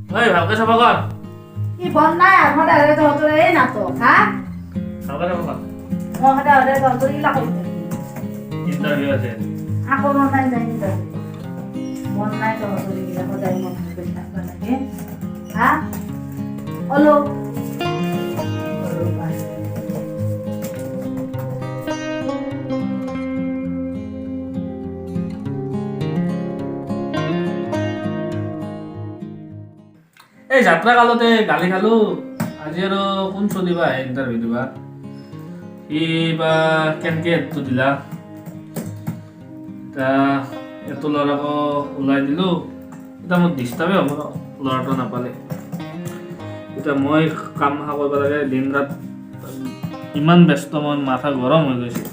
ঐ ভালকৈ চাব কৰ কি বন নাই সদায় সদায় তহঁতৰ এই নাটক হা ভালকৈ চাব কৰ মই সদায় সদায় তহঁতৰ এইবিলাক কৰি থাকি ইণ্টাৰভিউ আছে আকৌ নাই যায় মন নাই তহঁতৰ এইবিলাক সদায় মন কৰি থাকিব লাগে হা অলপ এই যাত্ৰা কালতে গালি খালো আজি আৰু কোন চলিবা ইণ্টাৰভিউ দিবা সি বা কেনেকৈ এডটো দিলা এতিয়া এইটো ল'ৰাকো ওলাই দিলোঁ এতিয়া মোক ডিষ্টাৰ্বেই হ'ব ল'ৰাটো নাপালে এতিয়া মই কাম কৰিব লাগে দিন ৰাত ইমান ব্যস্ত মই মাথা গৰম হৈ গৈছে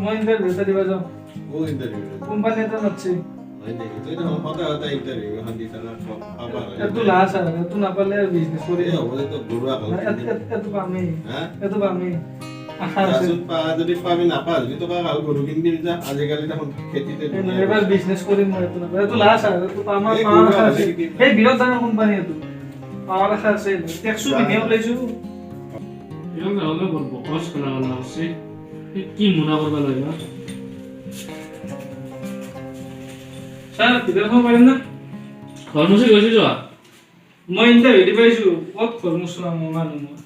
মই ইন্টারভিউ দিবা যাও ও ইন্টারভিউ কোম্পানি এটা যাচ্ছে হয় নাকি তুই তো হতা হতা ইন্টারভিউ এখন দিছ না পাবা এত লাস আর এত না পারলে বিজনেস করি এই হবে তো গরুয়া কথা এত পামি হ্যাঁ এত পামি আসুন পা যদি পাবি না পা যদি তো কাল গরু কিন দিবি যা আজিকালি তখন খেতিতে এবার বিজনেস করি মই এত না এত লাস আর এত পামা এই বিরত দামের কোম্পানি এত পাওয়ার আশা আছে ট্যাক্সও বিনিয়োগ লাইছো এরকম হলে বলবো কষ্ট করা হচ্ছে কি মনে করবা লাগে স্যার বিদেশ পারেন না কর্মসূচি গৈছে যোৱা মই ইন্টারভিউ দি পাইছো কত কর্মসূচি মানুহ মই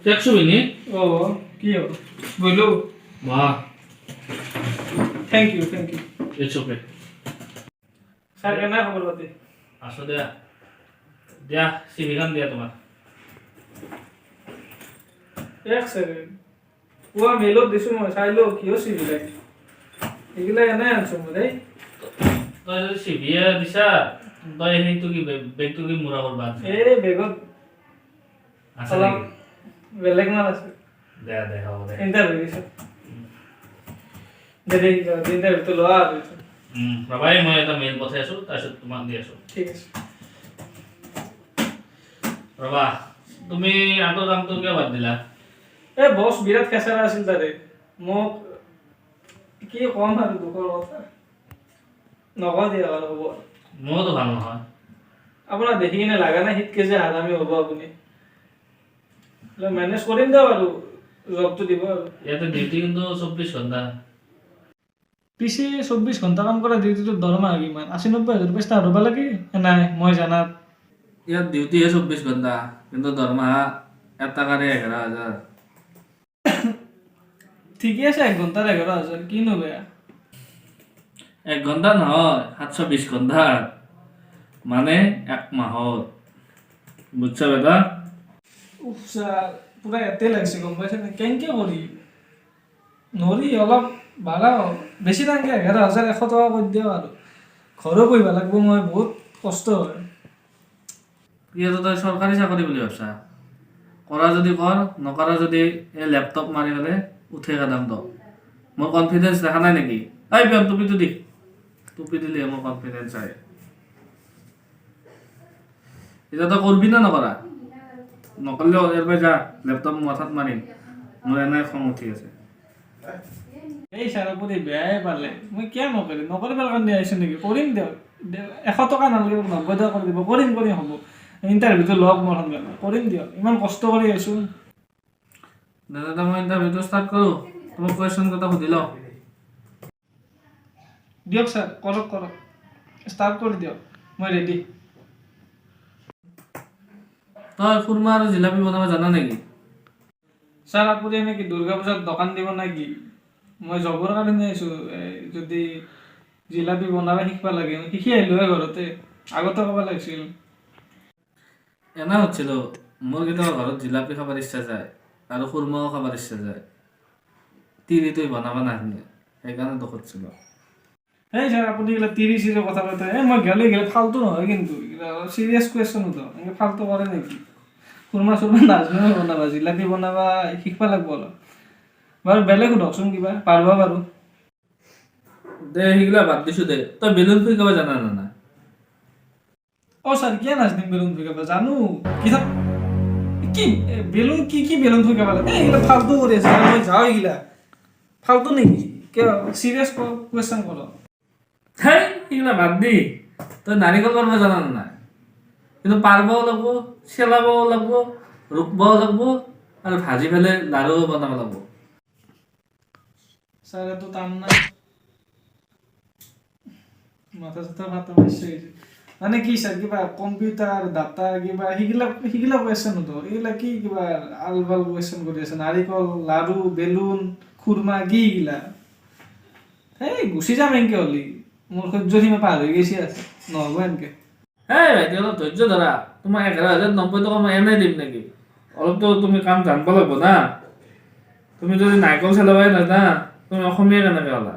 ট্যাক্সও বিনি ও কি হল বলো বাহ thank you it's okay sir কেনা খবর পাতি আছো দিয়া দিয়া চিভিখন দিয়া তোমাৰ এক সেকেন্ড পুৱা মেলত দিছো মই চাইলো কিয় চিভিলাই এইগিলা এনে আনছো মই দেই তই যদি চিভিয়ে দিছা তই সেইটো কি বেগটো কি মুৰা কৰবা এই বেগত আছে অলপ নেকি বেলেগ মাল আছে দে দে হ'ব দে ইন্টারভিউ দিছো দে ইন্টারভিউটো লোৱা আৰু ৰবাই মই এটা মেইল পঠাই আছো তাৰপিছত তোমাক দি আছো ঠিক আছে ৰবা তুমি আগৰ কামটো কিয় বাদ দিলা এই বছ বিৰাট খেচাৰা আছিল তাৰে মোক কি কম আৰু দুখৰ কথা নকওঁ দিয়া আৰু হ'ব মোৰতো ভাল নহয় আপোনাৰ দেখি কিনে লাগা নাই শীত কেজি হাৰামি হ'ব আপুনি মেনেজ কৰিম দিয়ক আৰু জবটো দিব আৰু ইয়াতে ডিউটি কিন্তু 24 ঘণ্টা পিছে 24 ঘণ্টা কাম কৰা ডিউটিটোৰ দৰমহা কিমান 80-90 হাজাৰ ষ্টাৰ্ট হ'ব লাগে নাই মই জানাত ইয়াত ডিউটিহে 24 ঘণ্টা কিন্তু দৰমহা এটা কাৰে 11,000 ঠিকে আছে 1 ঘণ্টাৰ 11,000 কিনো বেয়া 1 ঘণ্টা নহয় 720 ঘণ্টা মানে 1 মাহত বুজছা বেটা উফ ছাৰ পুৰা এতে লাগিছে গম পাইছে নে কেনেকে কৰি নৰি অলপ বাঢ়াও বেছি টানকে 11,100 টকা কৰি দিয়ক আৰু ঘৰো কৰিব লাগিব মই বহুত কষ্ট হয় ইয়াতো তই চৰকাৰী চাকৰি বুলি ভাবছা কৰা যদি কৰ নকৰা যদি এই লেপটপ মাৰি গ'লে উঠে কাদাম তো মোৰ কনফিডেন্স দেখা নাই নেকি এই বিয়াম টুপিটো দি টুপি দিলে মোৰ কনফিডেন্স আহে এতিয়া তই কৰবি না নকৰা নকৰিলেও ইয়াৰ পৰা যা লেপটপ মাথাত মাৰিম মোৰ এনে খং উঠি আছে এই ছাৰ আপুনি বেয়াই পালে মই কিয় নকৰিবৰ কাৰণে আহিছোঁ নেকি কৰিম দিয়ক 100 টকা নালাগে 90 টকা কৰি দিব কৰিম হ'ব ইণ্টাৰভিউটো লওক মোৰ সোনকালে কৰিম দিয়ক ইমান কষ্ট কৰি আহিছোঁ দাদা মই ইণ্টাৰভিউটো ষ্টাৰ্ট কৰোঁ তোমাক কুৱেশ্যন কেইটা সুধি লওঁ দিয়ক ছাৰ কৰক ষ্টাৰ্ট কৰি দিয়ক মই ৰেডি তই খুৰমা আৰু জিলাপি বনাব জানা নেকি ছাৰ আপুনি এনেকৈ দুৰ্গা পূজাত দোকান দিব নেকি মই জবৰ কাৰণে আহিছোঁ যদি জিলাপি বনাব শিকিব লাগে শিকি আহিলোঁ ঘৰতে আগতে ক'ব লাগিছিল এনে সুধিছিলোঁ মোৰ কেতিয়াবা ঘৰত জিলাপি খাবৰ ইচ্ছা যায় আৰু খুৰমাও খাবৰ ইচ্ছা যায় তিৰিটো বনাব নাজানে সেইকাৰণে তো সুধিছিলোঁ এই ছাৰ আপুনি এইবিলাক তিৰি কথা পাতে মই গেলে ফাল্টু নহয় কিন্তু চিৰিয়াছ কুৱেশ্যন তো এনেকৈ ফাল্টু কৰে নেকি খুৰমা নাজানো বনাবা জিলাপি বনাবা শিকিব লাগিব অলপ বাৰু বেলেগ সোধকচোন কিবা পাৰিব বাৰু দে সেইগিলা বাদ দিছোঁ দে তই বেলুন ফুৰিব জানা না ও স্যার কে নাজনিম বেলুন ফিকাবা জানো কি বেলুন কি বেলুন থৈ কেবা লাগে এইগিলা ফালতু কৰি আছে মই যাওঁ এইগিলা ফালতু নেকি কিয় চিৰিয়াছ কুৱেশ্যন কৰ হেই এইগিলা বাদ দি তই নাৰিকল পাৰব জানা নে নাই কিন্তু পাৰবও লাগব চেলাবও লাগব ৰুকবও লাগব আৰু ভাজি পেলাই লাড়ু বনাব লাগব ছাৰ এইটো টান নাই মাথা চাথা ভাত হৈছে মানে কি ছাৰ কিবা কম্পিউটাৰ ডাটা কিবা সিগিলা কুৱেশ্যন হতো এইগিলা কি কিবা আলবাল কুৱেশ্যন কৰি আছে নাৰিকল লাড়ু বেলুন খুৰমা কি এইগিলা এই গুচি যাম এনেকে হ'লি মোৰ সহ্য সীমা পাৰ হৈ গৈছে আছে নহ'ব এনেকে এই ভাইটি অলপ ধৈৰ্য ধৰা তোমাক 11,090 টকা মই এনেই দিম নেকি অলপতো তুমি কাম জানিব লাগিব না তুমি যদি নাৰিকল চেলাবই নাজানা তুমি অসমীয়া কেনেকৈ হ'লা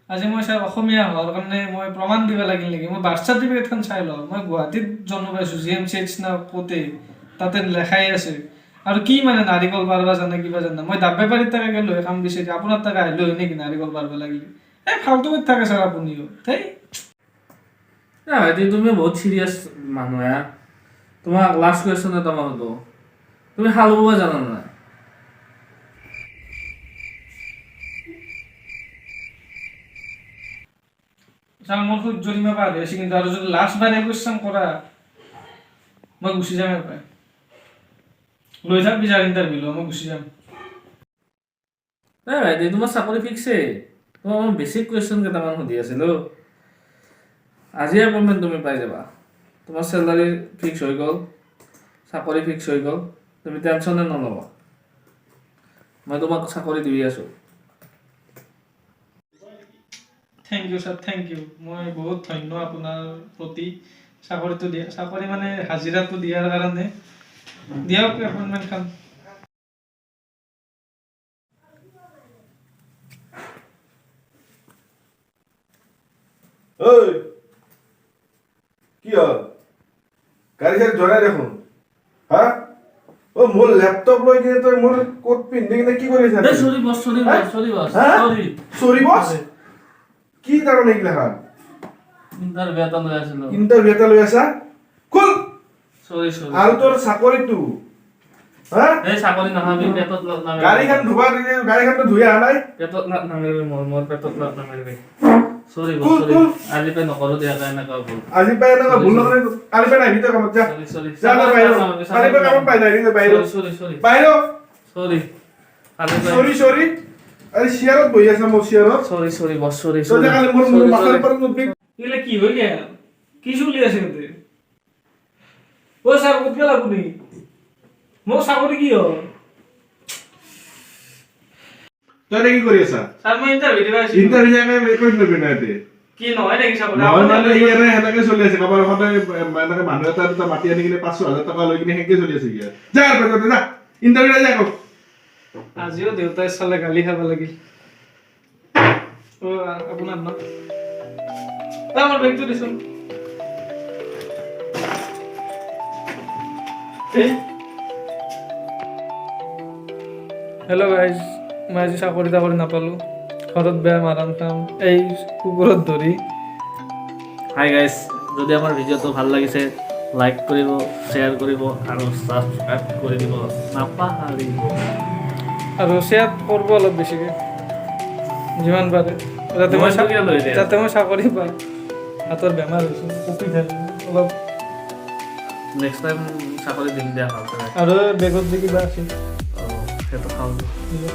আজি মই ছাৰ অসমীয়া হোৱাৰ কাৰণে মই প্ৰমাণ দিব লাগিল নেকি মই বাৰ্থ চাৰ্টিফিকেটখন চাই লওঁ মই গুৱাহাটীত জন্ম পাইছোঁ GMCH না ক'তে তাতে লেখাই আছে আৰু কি মানে নাৰিকল পাৰবা জানে কিবা জানে মই দাব বেপাৰীৰ তাকে গ'লো কাম বিচাৰি আপোনাৰ তাকে আহিলোঁ হয় নেকি নাৰিকল পাৰবা লাগিলে এই ফাল্টু কৰি থাকে ছাৰ আপুনিও সেই ভাইটি তুমি বহুত চিৰিয়াছ মানুহ হা তোমাক লাষ্ট কুৱেশ্যন এটা মই সোধো তুমি হাল বাব জানা নে নাই ছাৰ মোৰ সহ্য সীমা পাৰ হৈ আছে কিন্তু আৰু যদি লাষ্ট বাৰ এই কুৱেশ্যন কৰা মই গুচি যাম ইয়াৰ পৰাই লৈ থাকবি যাৰ ইণ্টাৰভিউ মই গুচি যাম এই ভাইটি তোমাৰ চাকৰি ফিক্সেই তোমাক মই বেছিক কুৱেশ্যন কেইটামান সুধি আছিলোঁ আজি এপইণ্টমেণ্ট তুমি পাই যাবা তোমাৰ চেলাৰী ফিক্স হৈ গ'ল চাকৰি ফিক্স হৈ গ'ল তুমি টেনশ্যনে নল'বা মই তোমাক চাকৰি দি আছোঁ thank you sir thank you মই বহুত ধন্য আপোনাৰ প্ৰতি চাকৰিটো দিয়া চাকৰি মানে হাজিৰাটো দিয়াৰ কাৰণে দিয়ক এপইণ্টমেণ্টখন ঐ কি হ'ল গাড়ী চাড়ী জৰাই দেখোন হা অ মোৰ লেপটপ লৈ কিনে তই মোৰ কোট পিন্ধি কিনে কি কৰি আছা চৰি বছ চৰি বছ কি কাৰণে এইগিলা খান ইণ্টাৰভিউ এটা লৈ আছিলোঁ ইণ্টাৰভিউ এটা লৈ আছা খুল চৰি আৰু তোৰ চাকৰিটো হা এই চাকৰি নাভাবি পেটত লগ নামাৰিবি গাড়ীখন ধুবা গাড়ীখনতো ধুই অহা নাই পেটত লগ নামাৰিবি মোৰ পেটত লগ নামাৰিবি চৰি কুল, চৰি কুল। আজি পাই নকৰোঁ দিয়া এনেকুৱা ভুল আজি পাই এনেকুৱা ভুল নকৰে কালি পাই নাহিবি তই কামত যা চৰি যা না বাহিৰ কালি পাই কামত পাই নাহিবি তই বাহিৰ চৰি বাহিৰ চৰি কালি পাই চৰি চৰি আৰে চিয়াৰত বহি আছা মোৰ চিয়াৰত চৰি বছ চৰি তই যে কালি মোৰ মাথাৰ ওপৰত নুঠবি এইগিলা কি হৈ গেল কি চলি আছে ইয়াতে অ ছাৰ ক'ত গ'ল আপুনি মোৰ চাকৰি কি হ'ল তই এতিয়া কি কৰি আছা ছাৰ মই ইণ্টাৰভিউ দিব আহিছিলোঁ ইণ্টাৰভিউ যাকে কৈ নবি না ইয়াতে কি নহয় নেকি চাকৰি নহয় মানে ইয়াৰে সেনেকে চলি আছে কাৰোবাৰ সদায় এনেকে মানুহ এটা দুটা মাতি আনি কিনে 500,000 টকা লৈ কিনে সেনেকে চলি আছে ইয়াত যা আৰু যা ইণ্টাৰভিউ যা আকৌ আজিও দেউতাই চালে গালি খাব লাগিল অ আপোনাৰ ন আমাৰ বেগটো দিছোন হেল্ল' গাইজ মই আজি চাকৰি তাকৰি নাপালোঁ ঘৰত বেয়া মাৰাণ খাম এই কুকুৰত ধৰি হাই গাইজ যদি আমাৰ ভিডিঅ'টো ভাল লাগিছে লাইক কৰিব শ্বেয়াৰ কৰিব আৰু ছাবস্ক্ৰাইব কৰি দিব নাপাহৰিব আৰু শ্বেয়াৰ কৰিব অলপ বেছিকৈ যিমান পাৰে যাতে মই মইতো কিয় লৈ দিয়া? যাতে মই চাকৰি পাওঁ হাতৰ বেমাৰ হৈছে কপি থাকে অলপ নেক্সট টাইম চাকৰি দিম দিয়া ভালকৈ আৰু বেগত যে কিবা আছিল সেইটো খাওঁ দিয়া।